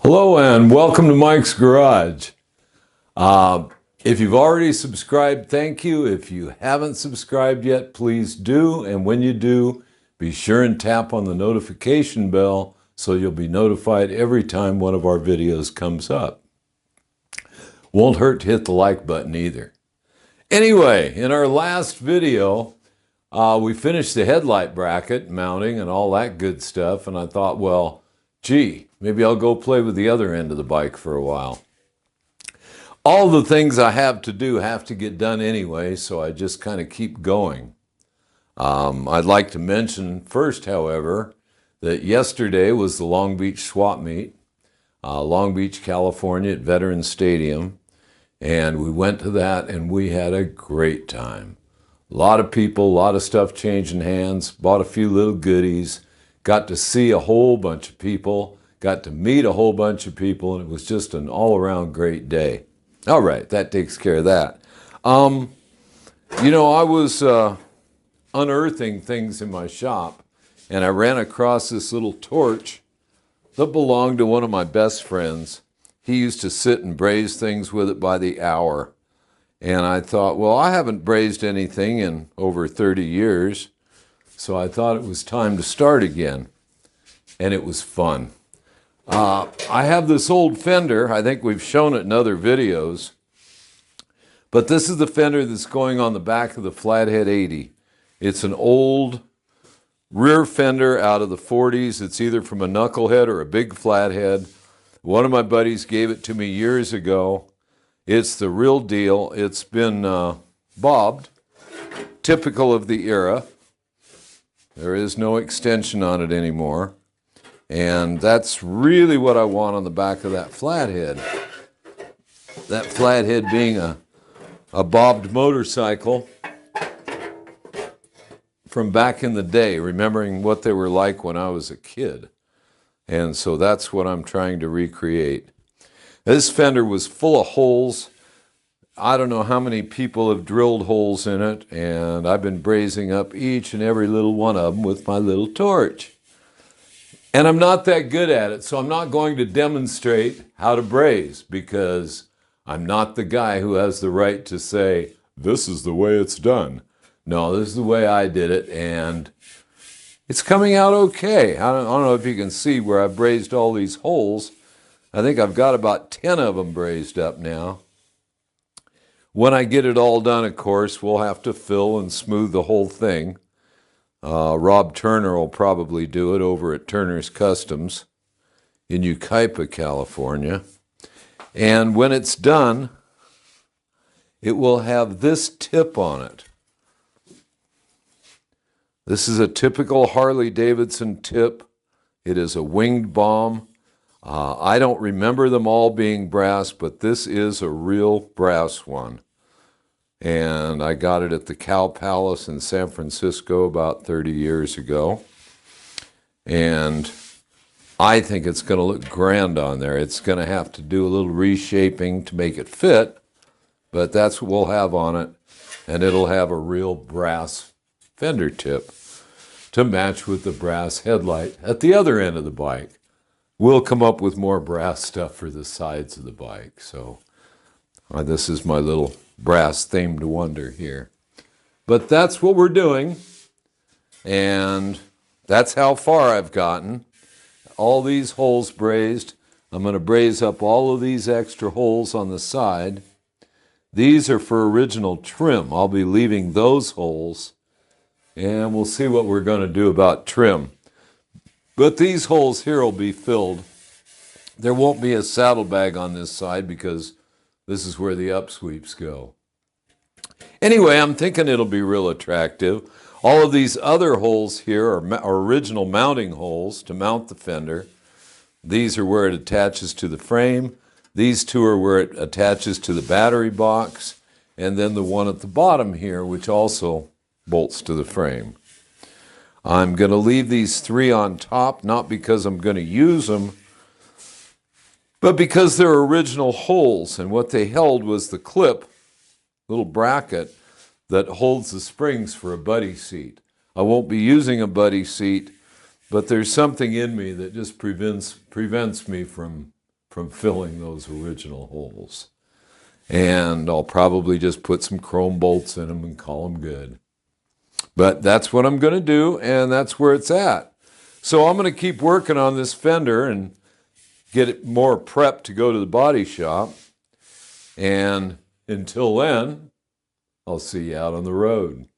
Hello and welcome to Mike's Garage. If you've already subscribed, thank you. If you haven't subscribed yet, please do. And when you do, be sure and tap on the notification bell so you'll be notified every time one of our videos comes up. Won't hurt to hit the like button either. Anyway, in our last video, we finished the headlight bracket mounting and all that good stuff. And I thought, well, gee, maybe I'll go play with the other end of the bike for a while. All the things I have to do have to get done anyway, so I just kind of keep going. I'd like to mention first, however, that yesterday was the Long Beach swap meet, Long Beach, California at Veterans Stadium, and we went to that and we had a great time. A lot of people, a lot of stuff changing hands, bought a few little goodies, got to see a whole bunch of people, got to meet a whole bunch of people, and it was just an all-around great day. All right, that takes care of that. You know, I was unearthing things in my shop, and I ran across this little torch that belonged to one of my best friends. He used to sit and braze things with it by the hour. And I thought, well, I haven't brazed anything in over 30 years, so I thought it was time to start again. And it was fun. I have this old Fender. I think we've shown it in other videos. But this is the Fender that's going on the back of the Flathead 80. It's an old rear fender out of the 40s. It's either from a knucklehead or a big flathead. One of my buddies gave it to me years ago. It's the real deal. It's been bobbed, typical of the era. There is no extension on it anymore. And that's really what I want on the back of that Flathead. That Flathead being a bobbed motorcycle from back in the day, remembering what they were like when I was a kid. And so that's what I'm trying to recreate. This fender was full of holes. I don't know how many people have drilled holes in it, and I've been brazing up each and every little one of them with my little torch. And I'm not that good at it, so I'm not going to demonstrate how to braze because I'm not the guy who has the right to say, this is the way it's done. No, this is the way I did it, and it's coming out okay. I don't know if you can see where I brazed all these holes. I think I've got about 10 of them brazed up now. When I get it all done, of course, we'll have to fill and smooth the whole thing. Rob Turner will probably do it over at Turner's Customs in Yucaipa, California. And when it's done, it will have this tip on it. This is a typical Harley Davidson tip. It is a winged bomb. I don't remember them all being brass, but this is a real brass one. And I got it at the Cow Palace in San Francisco about 30 years ago. And I think it's going to look grand on there. It's going to have to do a little reshaping to make it fit, but that's what we'll have on it. And it'll have a real brass fender tip to match with the brass headlight at the other end of the bike. We'll come up with more brass stuff for the sides of the bike. So this is my little brass themed wonder here. But that's what we're doing. And that's how far I've gotten. All these holes brazed. I'm going to braze up all of these extra holes on the side. These are for original trim. I'll be leaving those holes. And we'll see what we're going to do about trim. But these holes here will be filled. There won't be a saddlebag on this side because this is where the upsweeps go. Anyway, I'm thinking it'll be real attractive. All of these other holes here are original mounting holes to mount the fender. These are where it attaches to the frame. These two are where it attaches to the battery box. And then the one at the bottom here, which also bolts to the frame. I'm going to leave these three on top, not because I'm going to use them, but because they're original holes, and what they held was the clip, little bracket, that holds the springs for a buddy seat. I won't be using a buddy seat, but there's something in me that just prevents me from from filling those original holes. And I'll probably just put some chrome bolts in them and call them good. But that's what I'm going to do, and that's where it's at. So I'm going to keep working on this fender and get it more prepped to go to the body shop. And until then, I'll see you out on the road.